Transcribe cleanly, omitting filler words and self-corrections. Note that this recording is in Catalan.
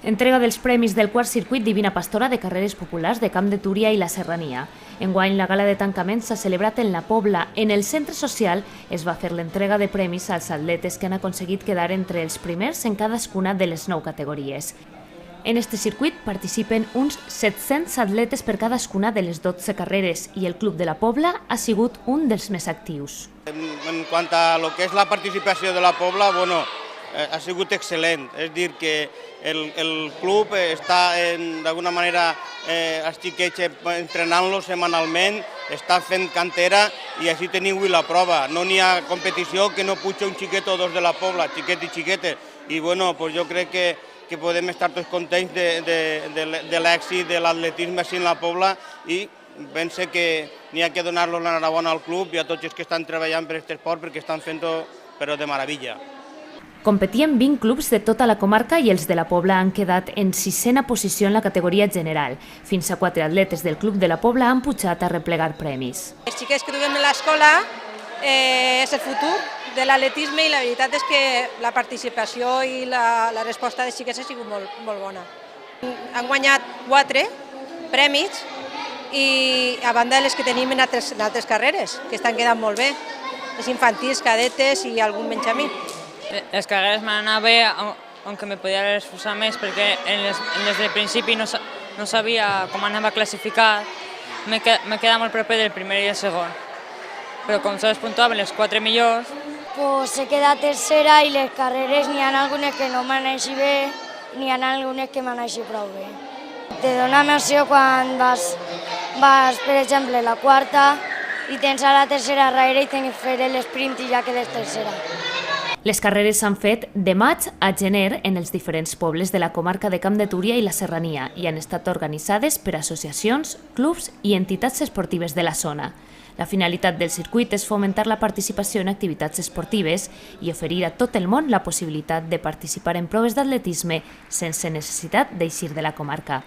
Entrega dels premis del quart circuit Divina Pastora de carreres populars de Camp de Túria i la Serrania. Enguany, la gala de tancament s'ha celebrat en la Pobla. En el centre social es va fer l'entrega de premis als atletes que han aconseguit quedar entre els primers en cadascuna de les 9 categories. En este circuit participen uns 700 atletes per cadascuna de les 12 carreres i el Club de la Pobla ha sigut un dels més actius. En quant a lo que és la participació de la Pobla, ha sigut excel·lent. És dir, que el club està d'alguna manera els xiquets entrenant-los setmanalment, està fent cantera i així teniu la prova. No n'hi ha competició que no puja un xiquet o dos de la Pobla, xiquet i xiquetes. I jo crec que podem estar tots contents de l'èxit de l'atletisme així en la Pobla i pense que n'hi ha que donar-los l'enhorabona al club i a tots els que estan treballant per aquest esport perquè estan fent-ho però de meravella. Competien 20 clubs de tota la comarca i els de la Pobla han quedat en 6a posició en la categoria general. Fins a 4 atletes del Club de la Pobla han pujat a replegar premis. Els xiquets que duem a l'escola és el futur de l'atletisme i la veritat és que la participació i la resposta dels xiquets ha sigut molt bona. Han guanyat 4 premis i a banda de les que tenim en altres carreres, que estan quedant molt bé, els infantils, cadetes i algun benjamí. Les carreres m'han anat bé, aunque me podia esforçar més, perquè en les del principi no sabia com anava classificat. M'he quedat molt proper del primer i el segon. Però com sols puntuaven les 4 millors... He quedat tercera i les carreres n'hi ha algunes que no m'han així bé, n'hi ha algunes que m'han així prou bé. Te dona emoció quan vas, per exemple, a la quarta i tens a la tercera darrere i tens que fer l'esprint i ja quedes tercera. Les carreres s'han fet de maig a gener en els diferents pobles de la comarca de Camp de Túria i la Serrania i han estat organitzades per associacions, clubs i entitats esportives de la zona. La finalitat del circuit és fomentar la participació en activitats esportives i oferir a tot el món la possibilitat de participar en proves d'atletisme sense necessitat d'eixir de la comarca.